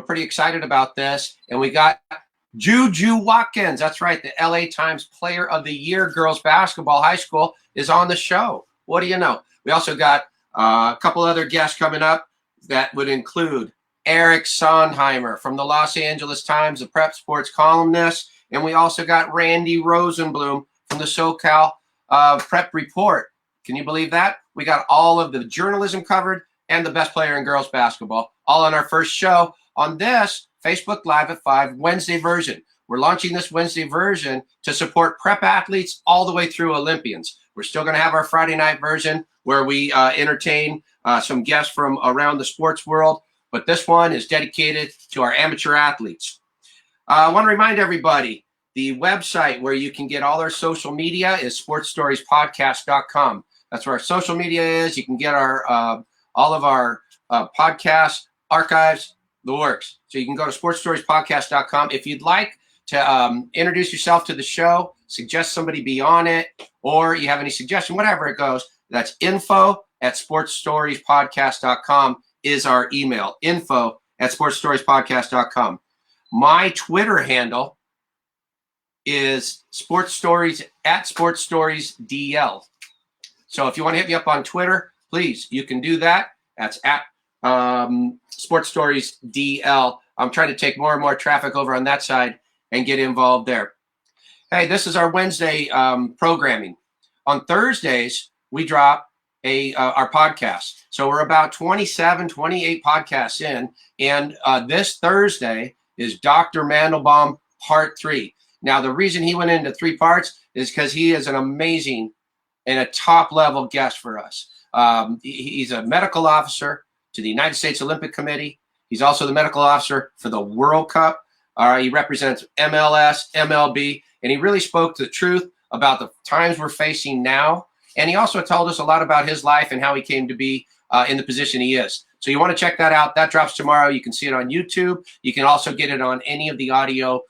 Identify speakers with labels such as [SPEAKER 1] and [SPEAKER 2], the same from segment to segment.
[SPEAKER 1] We're pretty excited about this. And we got Juju Watkins. That's right. The LA Times Player of the Year girls basketball high school is on the show. What do you know? We also got a couple other guests coming up that would include Eric Sondheimer from the Los Angeles Times, the prep sports columnist. And we also got Randy Rosenblum from the SoCal Prep Report. Can you believe that? We got all of the journalism covered and the best player in girls basketball all on our first show on this Facebook Live at 5 Wednesday version. We're launching this Wednesday version to support prep athletes all the way through Olympians. We're still going to have our Friday night version where we entertain some guests from around the sports world, but this one is dedicated to our amateur athletes. I want to remind everybody, the website where you can get all our social media is sportsstoriespodcast.com. That's where our social media is. You can get our all of our podcast archives, the works. So you can go to sportsstoriespodcast.com. If you'd like to introduce yourself to the show, suggest somebody be on it, or you have any suggestion, whatever it goes, that's info@sportsstoriespodcast.com is our email, info@sportsstoriespodcast.com. My Twitter handle is sportsstoriesdl. So if you want to hit me up on Twitter, please, you can do that. That's at sportsstoriesdl. I'm trying to take more and more traffic over on that side and get involved there. Hey, this is our Wednesday programming. On Thursdays, we drop our podcast. So we're about 27, 28 podcasts in. And this Thursday is Dr. Mandelbaum Part 3. Now, the reason he went into 3 parts is because he is an amazing and a top-level guest for us. He's a medical officer to the United States Olympic Committee. He's also the medical officer for the World Cup. He represents MLS, MLB, and he really spoke the truth about the times we're facing now. And he also told us a lot about his life and how he came to be in the position he is. So you want to check that out. That drops tomorrow. You can see it on YouTube. You can also get it on any of the audio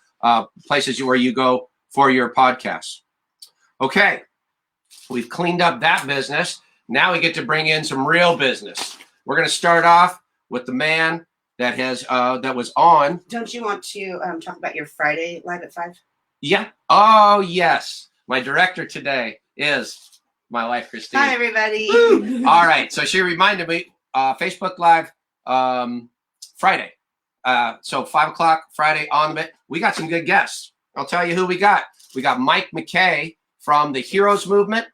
[SPEAKER 1] places where you go for your podcasts. Okay, we've cleaned up that business. Now we get to bring in some real business. We're going to start off with the man that has that was on.
[SPEAKER 2] Don't you want to talk about your Friday Live at 5?
[SPEAKER 1] Yeah. Oh, yes. My director today is my wife, Christine.
[SPEAKER 2] Hi, everybody.
[SPEAKER 1] All right. So she reminded me, Facebook Live Friday. So 5 o'clock Friday on the bit. We got some good guests. I'll tell you who we got. We got Mike McKay from the Heroes Movement.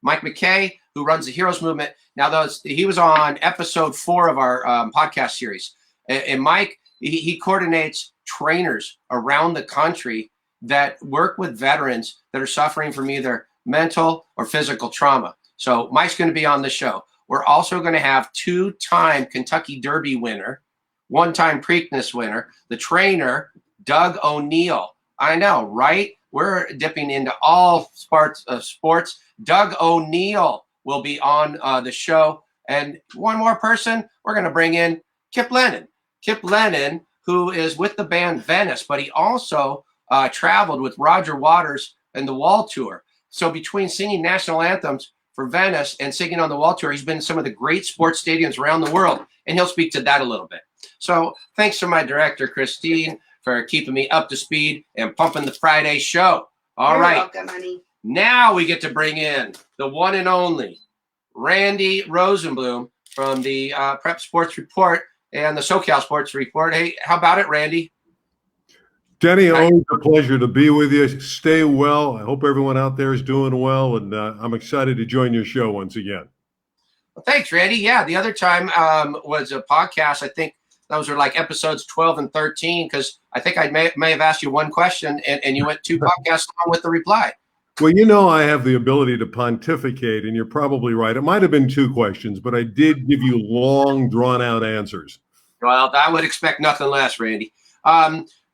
[SPEAKER 1] Mike McKay, who runs the Heroes Movement. Now, he was on episode 4 of our podcast series. And Mike, he coordinates trainers around the country that work with veterans that are suffering from either mental or physical trauma. So Mike's going to be on the show. We're also going to have 2-time Kentucky Derby winner, 1-time Preakness winner, the trainer, Doug O'Neill. I know, right? We're dipping into all sports. Doug O'Neill will be on the show. And one more person, we're going to bring in Kip Lennon. Kip Lennon, who is with the band Venice, but he also traveled with Roger Waters and the Wall Tour. So between singing national anthems for Venice and singing on the Wall Tour, he's been in some of the great sports stadiums around the world, and he'll speak to that a little bit. So thanks to my director, Christine, for keeping me up to speed and pumping the Friday show. All right.
[SPEAKER 2] You're welcome, honey.
[SPEAKER 1] Now we get to bring in the one and only Randy Rosenblum from the Prep Sports Report and the SoCal Sports Report. Hey, how about it, Randy?
[SPEAKER 3] Denny, always a pleasure to be with you. Stay well. I hope everyone out there is doing well, and I'm excited to join your show once again.
[SPEAKER 1] Well, thanks, Randy. Yeah, the other time was a podcast. I think those were like episodes 12 and 13, because I think I may have asked you one question, and you went 2 podcasts long with the reply.
[SPEAKER 3] Well, you know, I have the ability to pontificate, and you're probably right. It might have been 2 questions, but I did give you long, drawn-out answers.
[SPEAKER 1] Well, I would expect nothing less, Randy.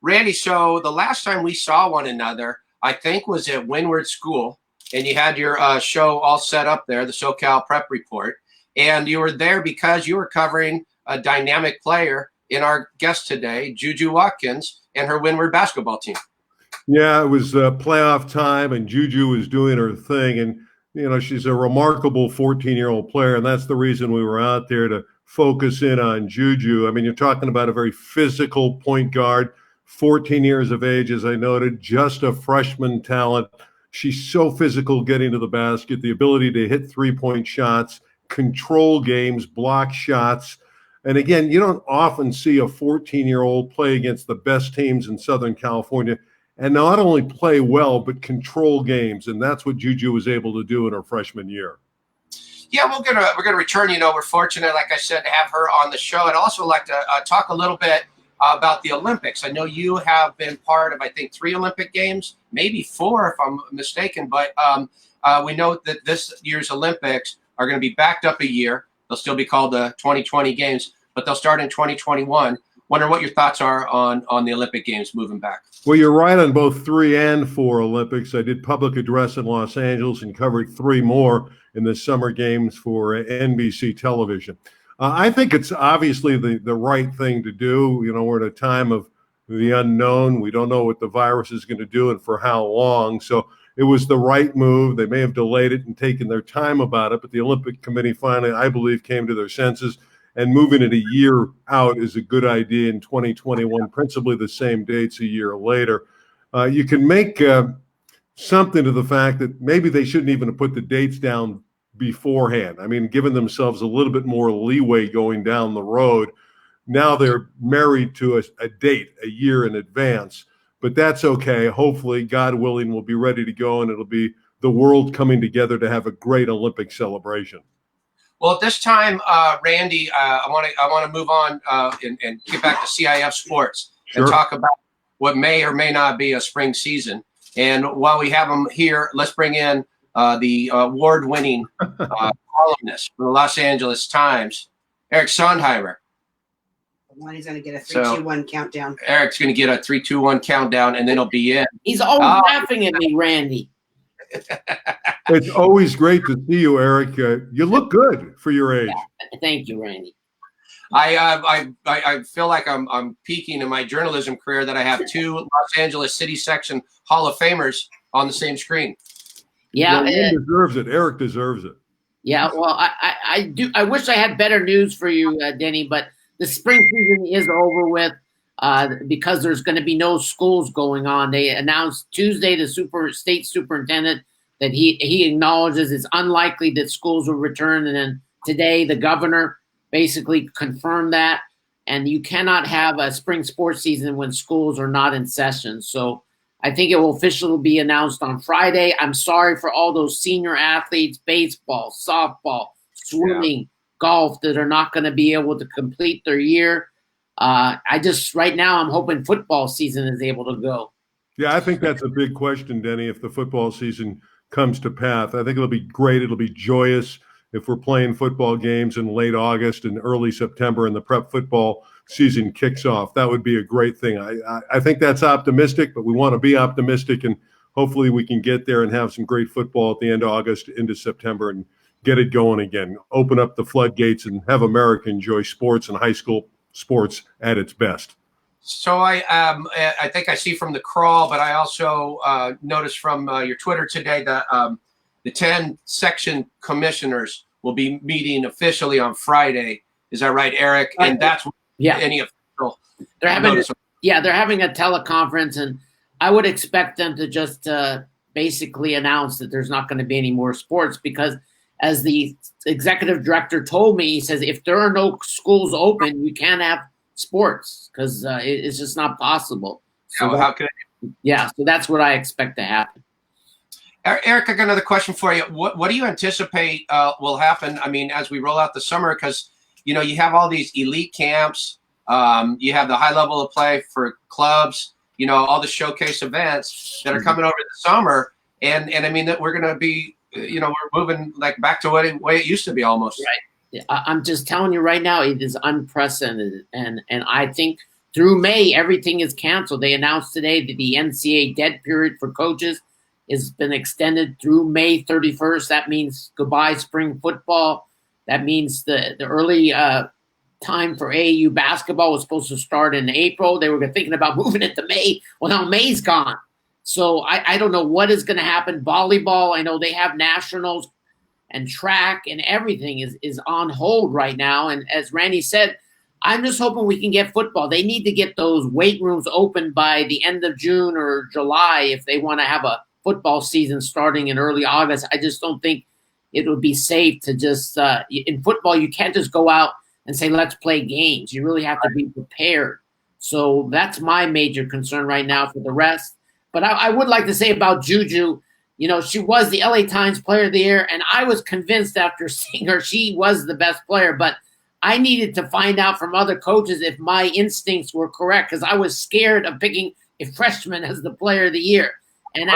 [SPEAKER 1] Randy, so the last time we saw one another, I think, was at Windward School, and you had your show all set up there, the SoCal Prep Report, and you were there because you were covering a dynamic player in our guest today, Juju Watkins, and her Windward basketball team.
[SPEAKER 3] Yeah, it was playoff time, and Juju was doing her thing, and you know, she's a remarkable 14-year-old player, and that's the reason we were out there to focus in on Juju. I mean, you're talking about a very physical point guard, 14 years of age, as I noted, just a freshman talent. She's so physical getting to the basket, the ability to hit three-point shots, control games, block shots. And again, you don't often see a 14-year-old play against the best teams in Southern California and not only play well, but control games. And that's what Juju was able to do in her freshman year.
[SPEAKER 1] Yeah, we're gonna return. We're fortunate, like I said, to have her on the show. I'd also like to talk a little bit about the Olympics. I know you have been part of, I think, 3 Olympic Games, maybe 4 if I'm mistaken. But we know that this year's Olympics are going to be backed up a year. They'll still be called the 2020 Games, but they'll start in 2021. Wonder what your thoughts are on the Olympic Games moving back.
[SPEAKER 3] Well, you're right on both 3 and 4 Olympics. I did public address in Los Angeles and covered 3 more in the Summer Games for NBC television. I think it's obviously the right thing to do. We're at a time of the unknown. We don't know what the virus is going to do and for how long. So it was the right move. They may have delayed it and taken their time about it, but the Olympic Committee finally, I believe, came to their senses. And moving it a year out is a good idea in 2021, principally the same dates a year later. You can make something to the fact that maybe they shouldn't even have put the dates down beforehand. I mean, giving themselves a little bit more leeway going down the road. Now they're married to a date a year in advance, but that's okay. Hopefully, God willing, we'll be ready to go, and it'll be the world coming together to have a great Olympic celebration.
[SPEAKER 1] Well, at this time, Randy, I want to move on and get back to CIF sports and talk about what may or may not be a spring season. And while we have them here, let's bring in the award-winning columnist from the Los Angeles Times, Eric Sondheimer.
[SPEAKER 2] He's going to get a 3, 2, 1 countdown.
[SPEAKER 1] Eric's going to get a 3, 2, 1 countdown, and then he'll be in.
[SPEAKER 4] He's always laughing at me, Randy.
[SPEAKER 3] It's always great to see you, Eric. You look good for your age.
[SPEAKER 4] Yeah, thank you, Randy.
[SPEAKER 1] I feel like I'm peaking in my journalism career that I have 2 Los Angeles City Section Hall of Famers on the same screen.
[SPEAKER 4] Yeah,
[SPEAKER 3] he deserves it. Eric deserves it.
[SPEAKER 4] Yeah, well, I do. I wish I had better news for you, Denny, but the spring season is over with because there's going to be no schools going on. They announced Tuesday, the state superintendent, that he acknowledges it's unlikely that schools will return. And then today, the governor basically confirmed that. And you cannot have a spring sports season when schools are not in session. So I think it will officially be announced on Friday. I'm sorry for all those senior athletes, baseball, softball, swimming, golf, that are not going to be able to complete their year. Right now, I'm hoping football season is able to go.
[SPEAKER 3] Yeah, I think that's a big question, Denny, if the football season comes to pass. I think it'll be great. It'll be joyous if we're playing football games in late August and early September and the prep football season kicks off. That would be a great thing. I think that's optimistic, but we want to be optimistic, and hopefully we can get there and have some great football at the end of August into September and get it going again. Open up the floodgates and have America enjoy sports and high school sports at its best.
[SPEAKER 1] So I think I see from the crawl, but I also noticed from your Twitter today that the 10 section commissioners will be meeting officially on Friday. Is that right, Eric? And that's any official.
[SPEAKER 4] They're having a teleconference, and I would expect them to just basically announce that there's not going to be any more sports because, as the executive director told me, he says if there are no schools open, you can't have sports because it's just not possible. So
[SPEAKER 1] how could
[SPEAKER 4] so that's what I expect to happen.
[SPEAKER 1] Eric, I got another question for you. What do you anticipate will happen? I mean, as we roll out the summer, because you have all these elite camps, you have the high level of play for clubs, all the showcase events that are coming over the summer, and I mean that we're going to be, we're moving like back to the way it used to be almost.
[SPEAKER 4] Right. I'm just telling you right now, it is unprecedented, and I think through May everything is canceled. They announced today that the NCAA dead period for coaches has been extended through May 31st. That means goodbye spring football. That means the early time for AAU basketball was supposed to start in April. They were thinking about moving it to May. Well, now May's gone. So I don't know what is going to happen. Volleyball, I know they have nationals, and track and everything is on hold right now. And as Randy said, I'm just hoping we can get football. They need to get those weight rooms open by the end of June or July if they want to have a football season starting in early August. I just don't think it would be safe to just in football, you can't just go out and say, let's play games. You really have to be prepared. So that's my major concern right now for the rest. But I would like to say about Juju, she was the LA Times Player of the Year, and I was convinced after seeing her she was the best player. But I needed to find out from other coaches if my instincts were correct, because I was scared of picking a freshman as the Player of the Year. And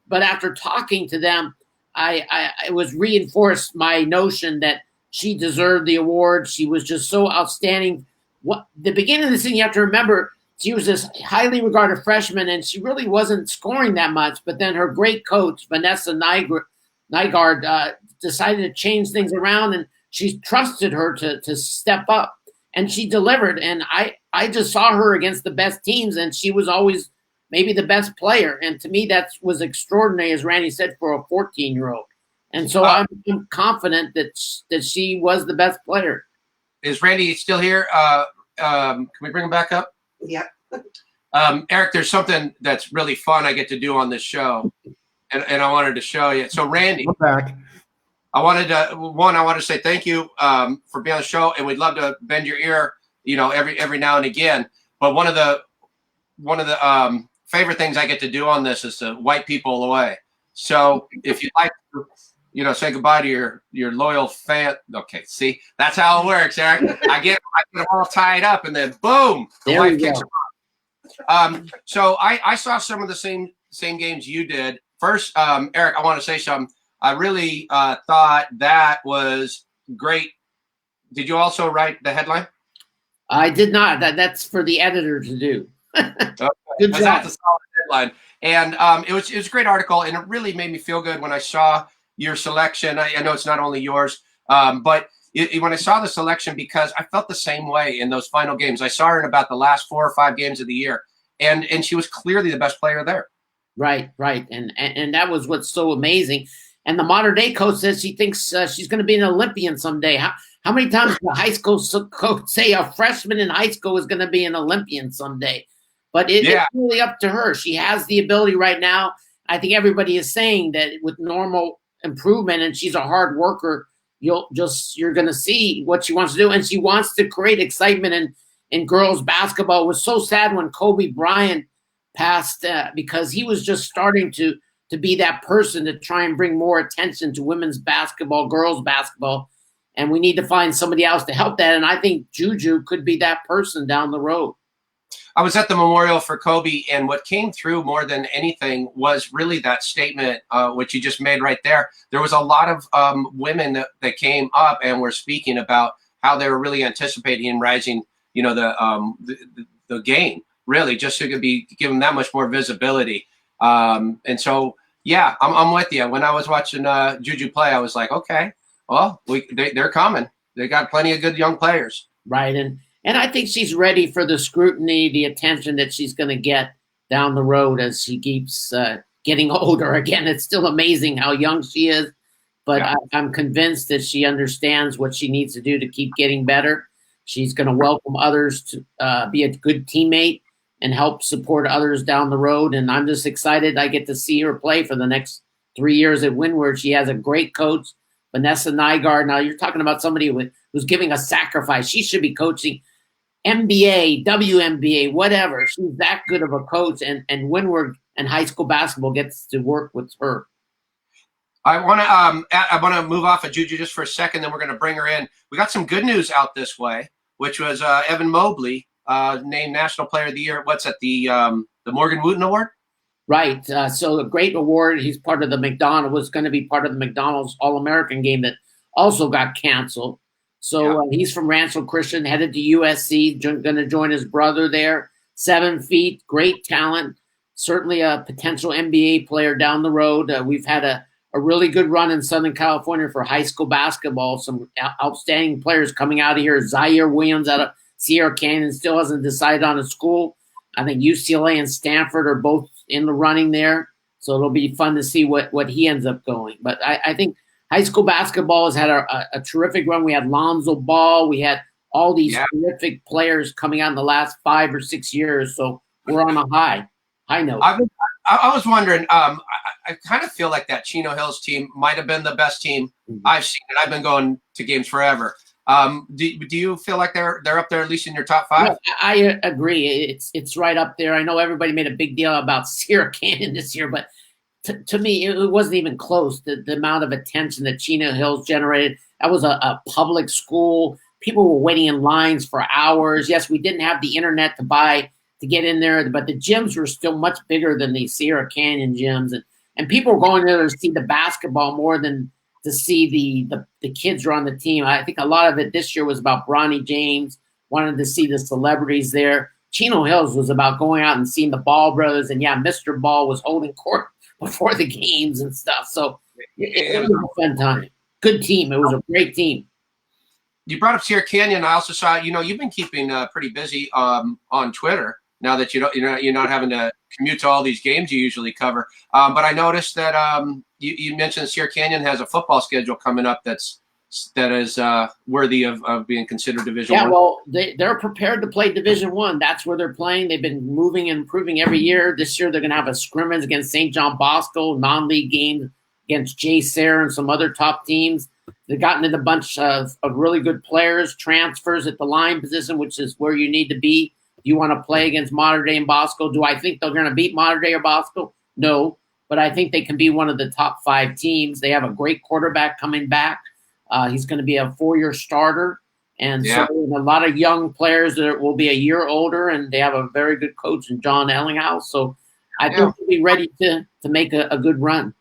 [SPEAKER 4] but after talking to them, I was reinforced my notion that she deserved the award. She was just so outstanding. The beginning of the season, you have to remember, she was this highly regarded freshman, and she really wasn't scoring that much. But then her great coach, Vanessa Nygaard, decided to change things around, and she trusted her to step up. And she delivered. And I just saw her against the best teams, and she was always maybe the best player. And to me, that was extraordinary, as Randy said, for a 14-year-old. And so I'm confident that she was the best player.
[SPEAKER 1] Is Randy still here? Can we bring him back up?
[SPEAKER 2] Yep.
[SPEAKER 1] Eric, there's something that's really fun I get to do on this show, and I wanted to show you. So, Randy,
[SPEAKER 3] I'm back.
[SPEAKER 1] I wanted to say thank you for being on the show, and we'd love to bend your ear, every now and again. But one of the favorite things I get to do on this is to wipe people away. So, if you'd like to, say goodbye to your loyal fan. Okay, see, that's how it works, Eric. I get them all tied up, and then boom, the wife kicks them off. So I saw some of the same games you did. First, Eric, I want to say something. I really thought that was great. Did you also write the headline?
[SPEAKER 4] I did not. That's for the editor to do.
[SPEAKER 1] Okay.
[SPEAKER 4] Good job.
[SPEAKER 1] That's a solid headline, and it was a great article, and it really made me feel good when I saw your selection. I know it's not only yours, but when I saw the selection, because I felt the same way in those final games. I saw her in about the last 4 or 5 games of the year, and she was clearly the best player there. Right.
[SPEAKER 4] And that was what's so amazing. And the modern day coach says she thinks she's going to be an Olympian someday. How many times did the high school coach say a freshman in high school is going to be an Olympian someday? But it's really up to her. She has the ability right now. I think everybody is saying that with normal improvement, and she's a hard worker, you're going to see what she wants to do. And she wants to create excitement in girls basketball. It was so sad when Kobe Bryant passed because he was just starting to be that person to try and bring more attention to women's basketball, girls basketball. And we need to find somebody else to help that. And I think Juju could be that person down the road.
[SPEAKER 1] I was at the memorial for Kobe, and what came through more than anything was really that statement, which you just made right there. There was a lot of women that came up and were speaking about how they were really anticipating and rising, the game, really, just so it could be given that much more visibility. And so, yeah, I'm with you. When I was watching Juju play, I was like, okay, well, they're coming. They got plenty of good young players.
[SPEAKER 4] Right, and I think she's ready for the scrutiny, the attention that she's going to get down the road as she keeps getting older. Again, it's still amazing how young she is, but I'm convinced that she understands what she needs to do to keep getting better. She's going to welcome others to be a good teammate and help support others down the road. And I'm just excited I get to see her play for the next 3 years at Windward. She has a great coach, Vanessa Nygaard. Now, you're talking about somebody who's giving a sacrifice. She should be coaching NBA, WNBA, whatever. She's that good of a coach, and Windward and high school basketball gets to work with her.
[SPEAKER 1] I want to move off of Juju just for a second, then we're going to bring her in. We got some good news out this way, which was Evan Mobley named National Player of the Year. What's at the Morgan Wooten Award?
[SPEAKER 4] Right. So a great award. He's part of the was going to be part of the McDonald's All-American game that also got canceled. So he's from Rancho Christian, headed to USC, going to join his brother there. 7 feet, great talent, certainly a potential NBA player down the road. We've had a really good run in Southern California for high school basketball. Some outstanding players coming out of here. Zaire Williams out of Sierra Canyon still hasn't decided on a school. I think UCLA and Stanford are both in the running there. So it'll be fun to see what he ends up going. But I think high school basketball has had a terrific run. We had Lonzo Ball. We had all these terrific players coming out in the last 5 or 6 years. So we're on a high note.
[SPEAKER 1] I was wondering, I kind of feel like that Chino Hills team might have been the best team I've seen, and I've been going to games forever. Do you feel like they're up there at least in your top 5?
[SPEAKER 4] No, I agree. It's right up there. I know everybody made a big deal about Sierra Canyon this year, but to me, it wasn't even close. The amount of attention that Chino Hills generated. That was a public school. People were waiting in lines for hours. Yes, we didn't have the internet to get in there, but the gyms were still much bigger than the Sierra Canyon gyms, and people were going there to see the basketball more than to see the kids who are on the team. I think a lot of it this year was about Bronny James, wanted to see the celebrities there. Chino Hills was about going out and seeing the Ball brothers, and Mr. Ball was holding court before the games and stuff. So it was a fun time. Good team. It was a great team.
[SPEAKER 1] You brought up Sierra Canyon. I also saw, you've been keeping pretty busy on Twitter now that you're not having to commute to all these games you usually cover. But I noticed that you mentioned Sierra Canyon has a football schedule coming up that is worthy of being considered Division I.
[SPEAKER 4] Well, they're prepared to play Division I. That's where they're playing. They've been moving and improving every year. This year they're going to have a scrimmage against St. John Bosco, non-league game against J. Sayre and some other top teams. They've gotten in a bunch of really good players, transfers at the line position, which is where you need to be. You want to play against Mater Dei and Bosco. Do I think they're going to beat Mater Dei or Bosco? No, but I think they can be one of the top 5 teams. They have a great quarterback coming back. He's going to be a 4-year starter. And so a lot of young players that will be a year older, and they have a very good coach in John Ellinghouse. So I think they'll be ready to make a good run.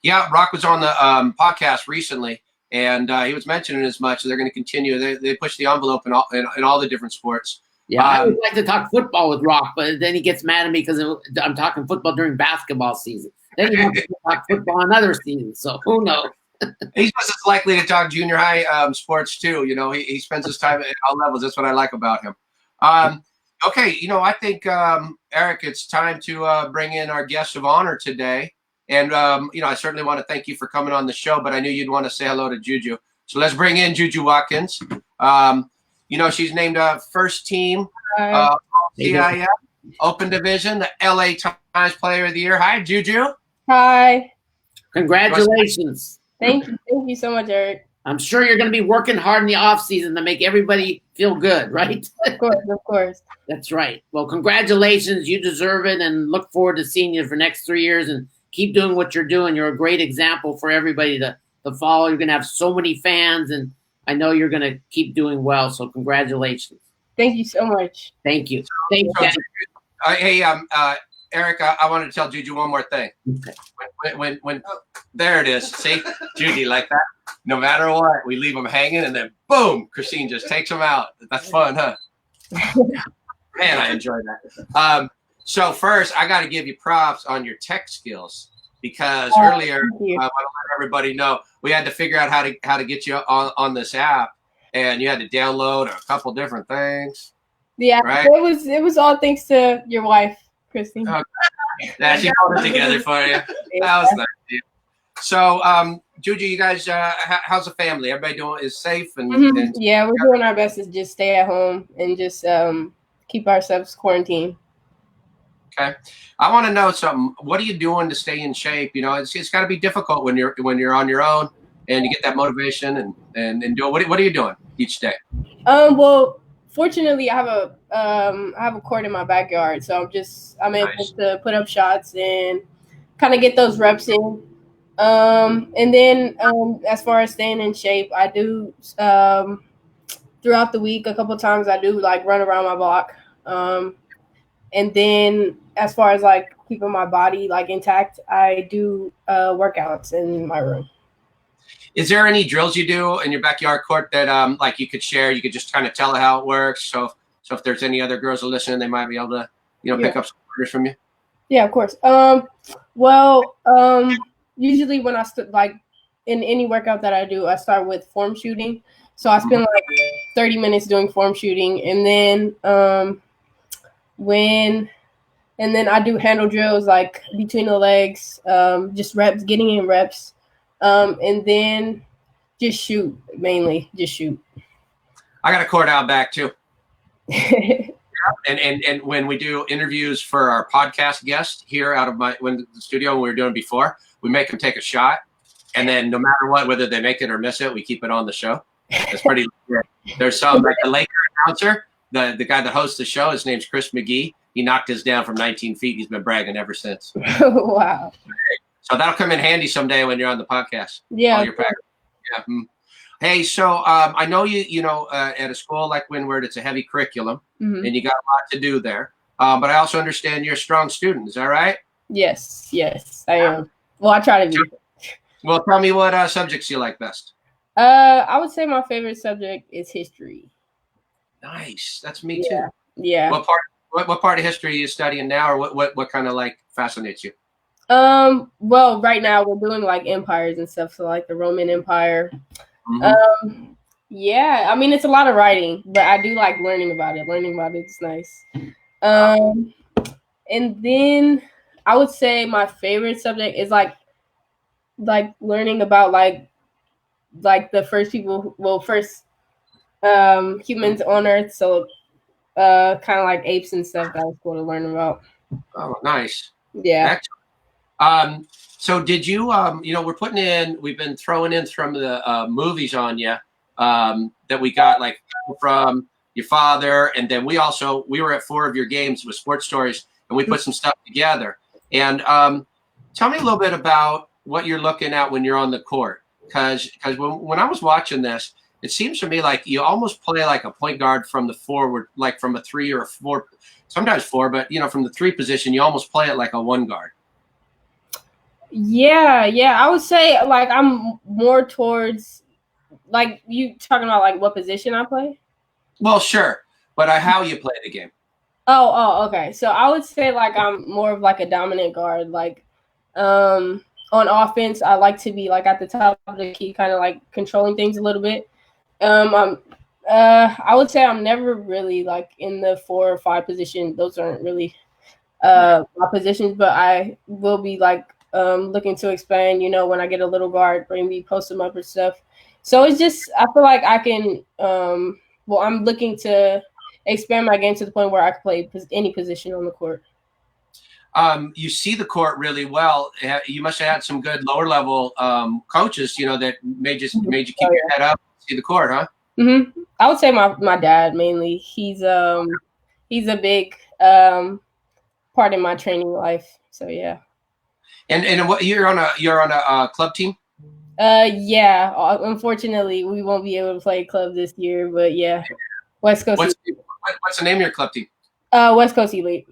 [SPEAKER 1] Yeah, Rock was on the podcast recently, and he was mentioning as much. They're going to continue. They push the envelope in all the different sports.
[SPEAKER 4] Yeah, I would like to talk football with Rock, but then he gets mad at me because I'm talking football during basketball season. Then he wants to talk football in other seasons, so who knows?
[SPEAKER 1] He's just as likely to talk junior high sports too. He spends his time at all levels. That's what I like about him. Okay, I think, Eric, it's time to bring in our guest of honor today. And, I certainly want to thank you for coming on the show, but I knew you'd want to say hello to Juju. So let's bring in Juju Watkins. She's named first team CIF Open Division, the LA Times Player of the Year. Hi, Juju.
[SPEAKER 5] Hi.
[SPEAKER 4] Congratulations.
[SPEAKER 5] Thank you so much, Eric.
[SPEAKER 4] I'm sure you're going to be working hard in the off season to make everybody feel good, right?
[SPEAKER 5] Of course.
[SPEAKER 4] That's right. Well, congratulations. You deserve it, and look forward to seeing you for the next 3 years, and keep doing what you're doing. You're a great example for everybody to follow. You're going to have so many fans, and I know you're going to keep doing well. So congratulations.
[SPEAKER 5] Thank you so much.
[SPEAKER 4] Thank you. Thank you.
[SPEAKER 1] Hey, Eric, I wanted to tell Juju one more thing.
[SPEAKER 4] Okay.
[SPEAKER 1] When there it is. See, Judy, like that. No matter what, we leave them hanging, and then boom, Christine just takes them out. That's fun, huh? Man, I enjoy that. So first, I got to give you props on your tech skills, because earlier I want to let everybody know we had to figure out how to get you on this app, and you had to download a couple different things.
[SPEAKER 5] Yeah,
[SPEAKER 1] right?
[SPEAKER 5] It was all thanks to your wife, Christine.
[SPEAKER 1] Okay. Yeah, she put it together for you. That was nice. So, Juju, you guys, how's the family? Everybody is safe and
[SPEAKER 5] yeah, we're doing our best to just stay at home and just keep ourselves quarantined.
[SPEAKER 1] Okay, I want to know something. What are you doing to stay in shape? It's got to be difficult when you're on your own and you get that motivation and do it. What are you doing each day?
[SPEAKER 5] Well, fortunately, I have a court in my backyard, so I'm able to put up shots and kind of get those reps in. And then as far as staying in shape, I do throughout the week a couple of times I do like run around my block. And then as far as like keeping my body like intact, I do workouts in my room.
[SPEAKER 1] Is there any drills you do in your backyard court that like you could share? You could just kind of tell how it works. So if there's any other girls who listen, they might be able to pick up some orders from you.
[SPEAKER 5] Yeah, of course. Usually when I like in any workout that I do, I start with form shooting. So I spend like 30 minutes doing form shooting, and then I do handle drills like between the legs, just reps, getting in reps. And then just shoot, mainly just shoot.
[SPEAKER 1] I got a court out back too. And when we do interviews for our podcast guests here out of the studio, when we were doing before, we make them take a shot, and then no matter what, whether they make it or miss it, we keep it on the show. It's pretty good. There's some like the Laker announcer, the guy that hosts the show. His name's Chris McGee. He knocked his down from 19 feet. He's been bragging ever since.
[SPEAKER 5] Wow.
[SPEAKER 1] So that'll come in handy someday when you're on the podcast.
[SPEAKER 5] Yeah.
[SPEAKER 1] Yeah. Hey, so I know you know, at a school like Windward, it's a heavy curriculum, and you got a lot to do there. But I also understand you're a strong student. Is that right?
[SPEAKER 5] Yes, I am. Well, I try to be.
[SPEAKER 1] Well, tell me what subjects you like best.
[SPEAKER 5] I would say my favorite subject is history.
[SPEAKER 1] Nice. That's me too.
[SPEAKER 5] Yeah.
[SPEAKER 1] What part of history are you studying now, or what kind of like fascinates you?
[SPEAKER 5] Well, right now we're doing like empires and stuff, so like the Roman Empire. Yeah, I mean it's a lot of writing, but I do like learning about it. Learning about it is nice. And then I would say my favorite subject is like learning about like the first people, humans on Earth. So kind of like apes and stuff. That was cool to learn about.
[SPEAKER 1] Oh, nice.
[SPEAKER 5] Yeah.
[SPEAKER 1] So did you, we've been throwing in some of the movies on you that we got like from your father. And then we were at 4 of your games with Sports Stories, and we put some stuff together. And tell me a little bit about what you're looking at when you're on the court. Because when I was watching this, it seems to me like you almost play like a point guard from the forward, like from a 3 or a 4, sometimes 4, but from the 3 position, you almost play it like a 1 guard.
[SPEAKER 5] Yeah. I would say like I'm more towards like you talking about like what position I play.
[SPEAKER 1] Well, sure, but how you play the game.
[SPEAKER 5] Oh, okay. So I would say like I'm more of like a dominant guard. Like, on offense, I like to be like at the top of the key, kind of like controlling things a little bit. I would say I'm never really like in the 4 or 5 position. Those aren't really my positions, but I will be like looking to expand, when I get a little guard, maybe post them up or stuff. So it's just, I feel like I can, I'm looking to expand my game to the point where I can play any position on the court.
[SPEAKER 1] You see the court really well. You must have had some good lower level coaches, that made you keep your head up, see the court, huh?
[SPEAKER 5] Mm-hmm. I would say my dad mainly. He's a big part in my training life. So yeah.
[SPEAKER 1] And what you're on a club team?
[SPEAKER 5] Yeah. Unfortunately, we won't be able to play club this year, but yeah, West Coast.
[SPEAKER 1] What's the name of your club team?
[SPEAKER 5] West Coast Elite.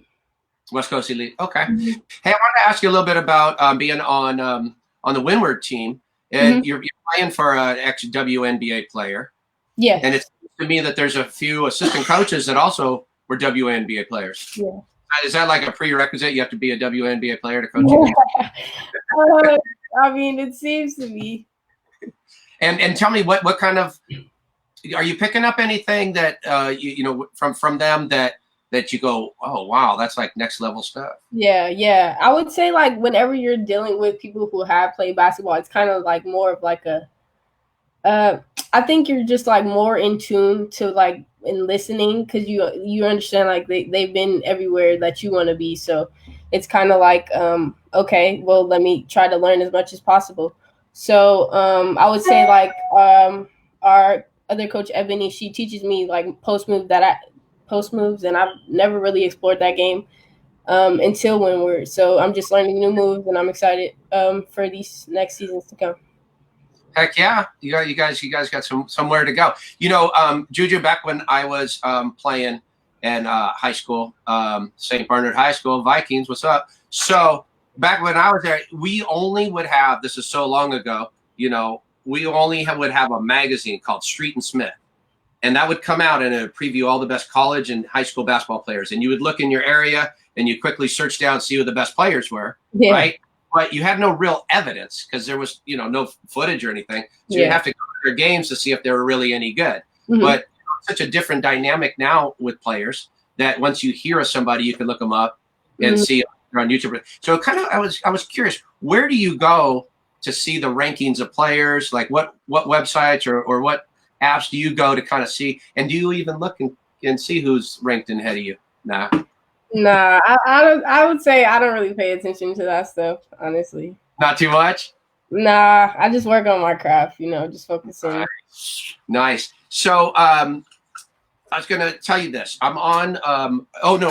[SPEAKER 1] West Coast Elite. Okay. Mm-hmm. Hey, I wanted to ask you a little bit about being on the Windward team, and you're playing for an ex-WNBA player.
[SPEAKER 5] Yeah.
[SPEAKER 1] And it seems to me that there's a few assistant coaches that also were WNBA players.
[SPEAKER 5] Yeah.
[SPEAKER 1] Is that like a prerequisite? You have to be a WNBA player to coach?
[SPEAKER 5] I mean, it seems to be.
[SPEAKER 1] And tell me what kind of are you picking up anything that from them that you go, oh wow, that's like next level stuff?
[SPEAKER 5] Yeah. I would say like whenever you're dealing with people who have played basketball, it's kind of like more of like a I think you're just like more in tune to like in listening because you understand like they've been everywhere that you want to be. So it's kind of like, okay, well, let me try to learn as much as possible. So I would say like our other coach, Ebony, she teaches me like post moves, and I've never really explored that game until Windward. So I'm just learning new moves, and I'm excited for these next seasons to come.
[SPEAKER 1] Heck yeah, you guys got somewhere to go. Juju, back when I was playing in high school, St. Bernard High School, Vikings. What's up? So back when I was there, we only would have, this is so long ago, we only would have a magazine called Street and Smith. And that would come out and it would preview all the best college and high school basketball players. And you would look in your area and you quickly search down, see who the best players were, right? But you had no real evidence because there was, no footage or anything. So you have to go to their games to see if they were really any good. Mm-hmm. But such a different dynamic now with players that once you hear of somebody, you can look them up and see they're on YouTube. So kind of, I was curious, where do you go to see the rankings of players? Like what websites or what apps do you go to kind of see? And do you even look and see who's ranked in ahead of you? Nah.
[SPEAKER 5] Nah, I don't. I would say I don't really pay attention to that stuff, honestly.
[SPEAKER 1] Not too much?
[SPEAKER 5] Nah, I just work on my craft, just focusing.
[SPEAKER 1] Nice. So I was going to tell you this. I'm on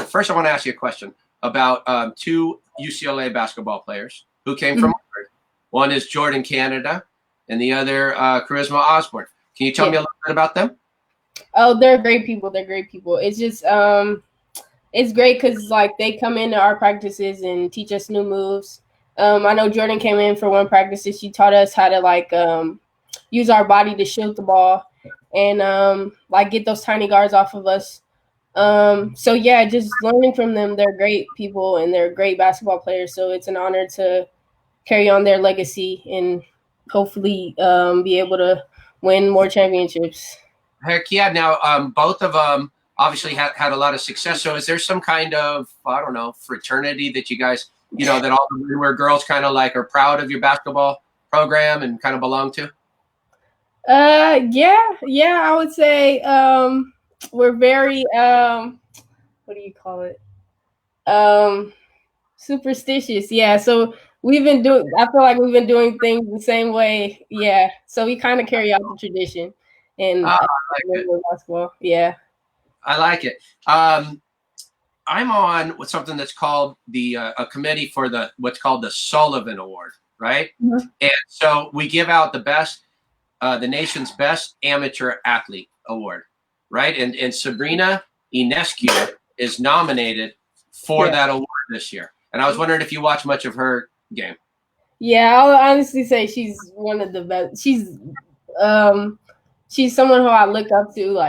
[SPEAKER 1] first I want to ask you a question about two UCLA basketball players who came from Harvard. One is Jordan Canada and the other Charisma Osborne. Can you tell me a little bit about them?
[SPEAKER 5] Oh, they're great people. They're great people. It's just it's great because like they come into our practices and teach us new moves. I know Jordan came in for one practice and she taught us how to like use our body to shoot the ball and like get those tiny guards off of us. So yeah, just learning from them. They're great people and they're great basketball players. So it's an honor to carry on their legacy and hopefully be able to win more championships. Heck
[SPEAKER 1] yeah. Now, both of them obviously had a lot of success. So is there some kind of, I don't know, fraternity that you guys, that all the Windward girls kind of like are proud of your basketball program and kind of belong to?
[SPEAKER 5] Yeah, I would say we're very what do you call it? Superstitious. Yeah, so I feel like we've been doing things the same way. Yeah, so we kind of carry out the tradition and
[SPEAKER 1] I like
[SPEAKER 5] basketball. Yeah,
[SPEAKER 1] I like it. I'm on with something that's called a committee for what's called the Sullivan Award, right? Mm-hmm. And so we give out the nation's best amateur athlete award, right? And Sabrina Ionescu is nominated for that award this year. And I was wondering if you watch much of her game.
[SPEAKER 5] Yeah, I'll honestly say she's one of the best. She's someone who I look up to.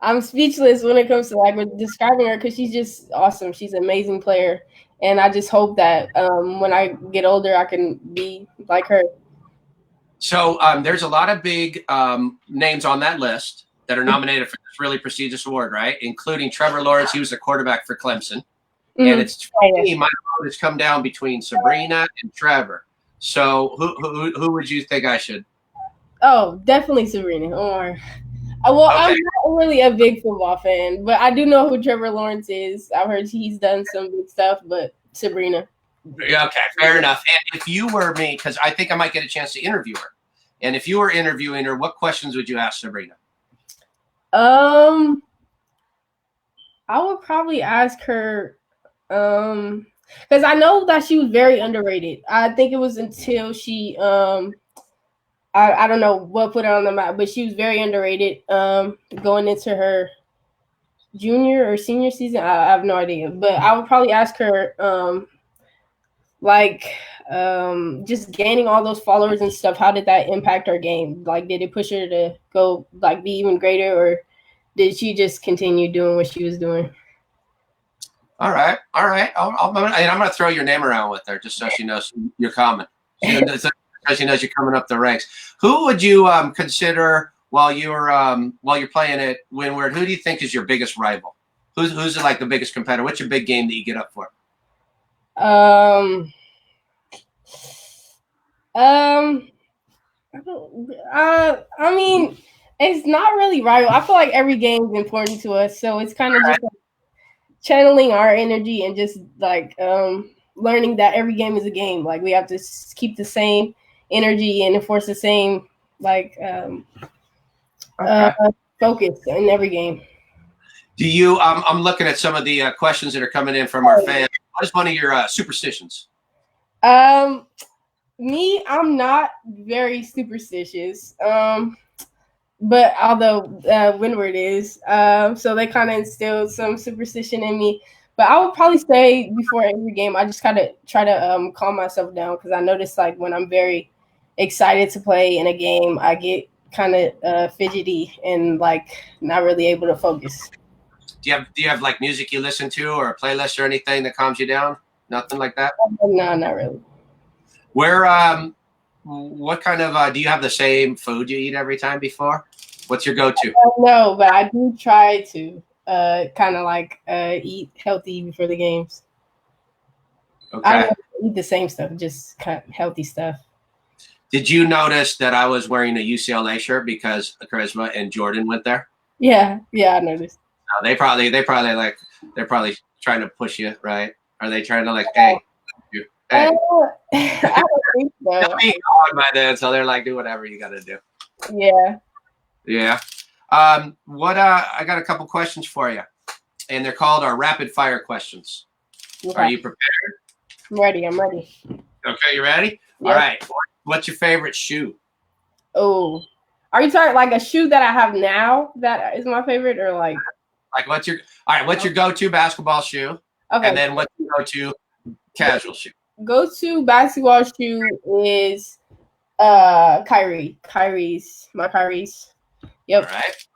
[SPEAKER 5] I'm speechless when it comes to with describing her because she's just awesome. She's an amazing player. And I just hope that when I get older, I can be like her.
[SPEAKER 1] So there's a lot of big names on that list that are nominated for this really prestigious award, right? Including Trevor Lawrence. He was the quarterback for Clemson. Mm-hmm. And it's funny, my vote has come down between Sabrina and Trevor. So who would you think I should?
[SPEAKER 5] Oh, definitely Sabrina. Well, okay. I'm not really a big football fan, but I do know who Trevor Lawrence is. I've heard he's done some good stuff, but Sabrina.
[SPEAKER 1] Okay, fair enough. And if you were me, because I think I might get a chance to interview her, and if you were interviewing her, what questions would you ask Sabrina?
[SPEAKER 5] I would probably ask her, because I know that she was very underrated. I think it was until she, I don't know what put her on the map, but she was very underrated going into her junior or senior season. I have no idea, but I would probably ask her, just gaining all those followers and stuff. How did that impact her game? Like, did it push her to go be even greater, or did she just continue doing what she was doing?
[SPEAKER 1] All right. I'm going to throw your name around with her just so she knows you're coming. She knows you're coming up the ranks. Who would you consider while you're playing at Windward? Who do you think is your biggest rival? Who's like the biggest competitor? What's your big game that you get up for?
[SPEAKER 5] I mean, it's not really rival. I feel like every game is important to us, so it's kind of just channeling our energy and just learning that every game is a game. Like, we have to keep the same energy and enforce the same focus in every game.
[SPEAKER 1] Do you? I'm looking at some of the questions that are coming in from our fans. What is one of your superstitions?
[SPEAKER 5] Me, I'm not very superstitious. But although Windward is, so they kind of instilled some superstition in me. But I would probably say before every game, I just kind of try to calm myself down, because I notice when I'm very excited to play in a game, I get kind of fidgety and not really able to focus.
[SPEAKER 1] Do you have music you listen to or a playlist or anything that calms you down? Nothing like that?
[SPEAKER 5] No, not really.
[SPEAKER 1] What kind of do you have the same food you eat every time before? What's your go-to?
[SPEAKER 5] No, but I do try to eat healthy before the games.
[SPEAKER 1] Okay.
[SPEAKER 5] I don't eat the same stuff, just kind of healthy stuff.
[SPEAKER 1] Did you notice that I was wearing a UCLA shirt because Charisma and Jordan went there?
[SPEAKER 5] Yeah, I noticed.
[SPEAKER 1] No, they're probably trying to push you, right? Are they trying to like, hey,
[SPEAKER 5] I don't think so.
[SPEAKER 1] they'll be gone by then, so they're like, do whatever you got to do.
[SPEAKER 5] Yeah.
[SPEAKER 1] Yeah. I got a couple questions for you, and they're called our rapid fire questions.
[SPEAKER 5] Okay.
[SPEAKER 1] Are you prepared?
[SPEAKER 5] I'm ready.
[SPEAKER 1] Okay, you ready?
[SPEAKER 5] Yeah.
[SPEAKER 1] All right. What's your favorite shoe?
[SPEAKER 5] Oh, are you talking like a shoe that I have now that is my favorite, or like
[SPEAKER 1] What's your go-to basketball shoe?
[SPEAKER 5] okay?
[SPEAKER 1] And then what's your go-to casual shoe?
[SPEAKER 5] Go-to basketball shoe is Kyrie's. Yep.
[SPEAKER 1] All right.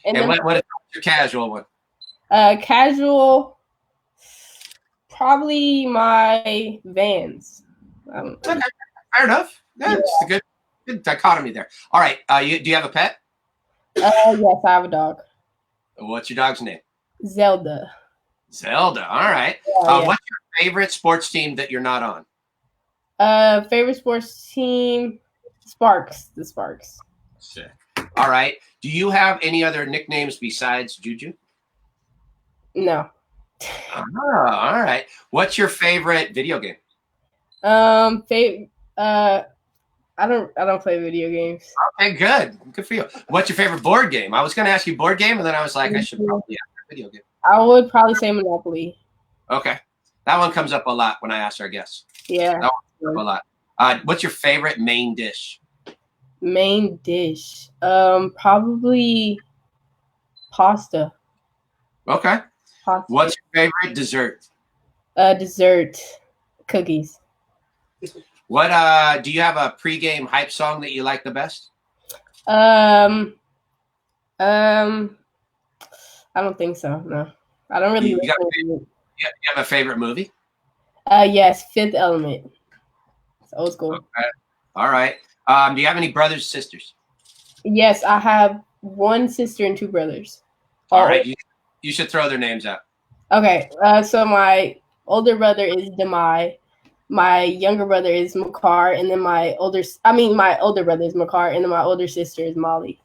[SPEAKER 5] And
[SPEAKER 1] And
[SPEAKER 5] then
[SPEAKER 1] what is your casual one?
[SPEAKER 5] casual, probably my Vans.
[SPEAKER 1] Okay, fair enough. Yeah, it's a good dichotomy there. All right. Do you have a pet?
[SPEAKER 5] Yes, I have a dog.
[SPEAKER 1] What's your dog's name?
[SPEAKER 5] Zelda.
[SPEAKER 1] Zelda. All right.
[SPEAKER 5] Yeah.
[SPEAKER 1] What's your favorite sports team that you're not on?
[SPEAKER 5] Favorite sports team, Sparks. The Sparks.
[SPEAKER 1] Sick. All right. Do you have any other nicknames besides Juju?
[SPEAKER 5] No.
[SPEAKER 1] All right. What's your favorite video game?
[SPEAKER 5] I don't play video games.
[SPEAKER 1] Okay, good for you. What's your favorite board game? I was going to ask you board game, and then I was like, I should probably ask a video game.
[SPEAKER 5] I would probably say Monopoly.
[SPEAKER 1] Okay, that one comes up a lot when I ask our guests.
[SPEAKER 5] Yeah.
[SPEAKER 1] That one comes up a lot. What's your favorite main dish?
[SPEAKER 5] Main dish. Probably pasta.
[SPEAKER 1] Okay.
[SPEAKER 5] Pasta.
[SPEAKER 1] What's your favorite dessert?
[SPEAKER 5] Dessert. Cookies.
[SPEAKER 1] What do you have a pregame hype song that you like the best?
[SPEAKER 5] I don't think so. No, I don't really.
[SPEAKER 1] You have a favorite movie?
[SPEAKER 5] Yes, Fifth Element. It's old school.
[SPEAKER 1] Okay. All right. Do you have any brothers, sisters?
[SPEAKER 5] Yes, I have one sister and two brothers.
[SPEAKER 1] All right. You should throw their names out.
[SPEAKER 5] Okay. So my older brother is Demai. My younger brother is Makar, and then my older brother is Makar, and then my older sister is Molly.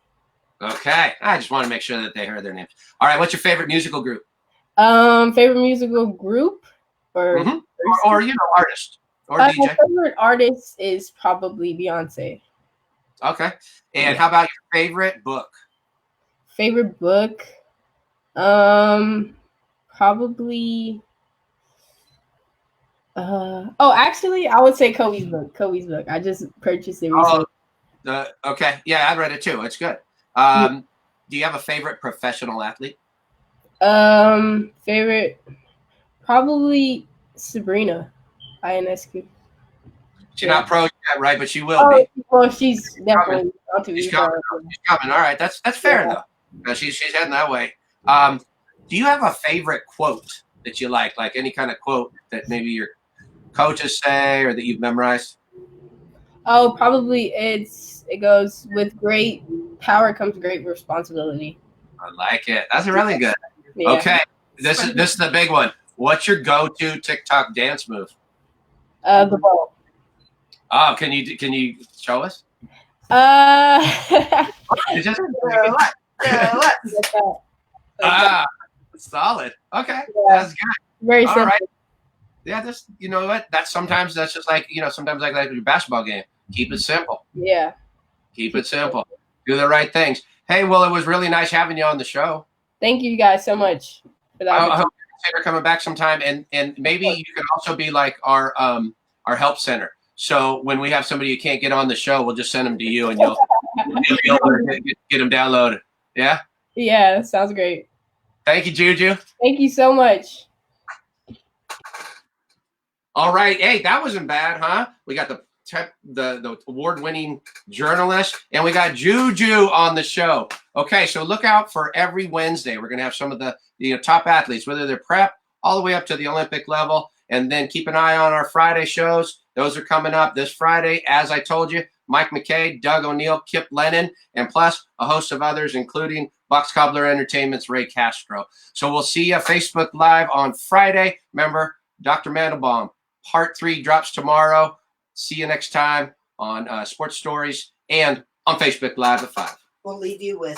[SPEAKER 1] Okay. I just want to make sure that they heard their names. All right. What's your favorite musical group?
[SPEAKER 5] Favorite musical group or
[SPEAKER 1] artist or DJ?
[SPEAKER 5] My favorite artist is probably Beyonce.
[SPEAKER 1] Okay. And how about your favorite book?
[SPEAKER 5] Favorite book? Probably. Actually, I would say Kobe's book. I just purchased it recently.
[SPEAKER 1] Okay. Yeah, I read it too. It's good. Do you have a favorite professional athlete?
[SPEAKER 5] Favorite, probably Sabrina, Ionescu.
[SPEAKER 1] She's not pro yet, right? But she will be.
[SPEAKER 5] Well, she's definitely
[SPEAKER 1] She's coming. All right, that's fair enough. She's heading that way. Do you have a favorite quote that you like any kind of quote that maybe your coaches say or that you've memorized?
[SPEAKER 5] Oh, probably it goes, with great power comes great responsibility.
[SPEAKER 1] I like it. That's really good.
[SPEAKER 5] Yeah.
[SPEAKER 1] Okay, this is the big one. What's your go-to TikTok dance move?
[SPEAKER 5] The ball.
[SPEAKER 1] Oh, can you show us? Solid. Okay,
[SPEAKER 5] Yeah.
[SPEAKER 1] that's good.
[SPEAKER 5] Very
[SPEAKER 1] All
[SPEAKER 5] simple.
[SPEAKER 1] right. Yeah, you know what? That's just like sometimes like your basketball game. Keep it simple.
[SPEAKER 5] Yeah.
[SPEAKER 1] Keep it simple. Do the right things. Hey, well, it was really nice having you on the show.
[SPEAKER 5] Thank you guys so much for that.
[SPEAKER 1] I hope you consider coming back sometime, and maybe you can also be like our help center. So when we have somebody who can't get on the show, we'll just send them to you, and you'll get them downloaded. Yeah.
[SPEAKER 5] Yeah, that sounds great.
[SPEAKER 1] Thank you, Juju.
[SPEAKER 5] Thank you so much.
[SPEAKER 1] All right. Hey, that wasn't bad, huh? We got the award-winning journalist, and we got Juju on the show. Okay, so look out for every Wednesday. We're going to have some of the top athletes, whether they're prep all the way up to the Olympic level, and then keep an eye on our Friday shows. Those are coming up this Friday. As I told you, Mike McKay, Doug O'Neill, Kip Lennon, and plus a host of others, including Box Cobbler Entertainment's Ray Castro. So we'll see you Facebook Live on Friday. Remember, Dr. Mandelbaum, Part 3 drops tomorrow. See you next time on Sports Stories and on Facebook Live at 5.
[SPEAKER 2] We'll leave you with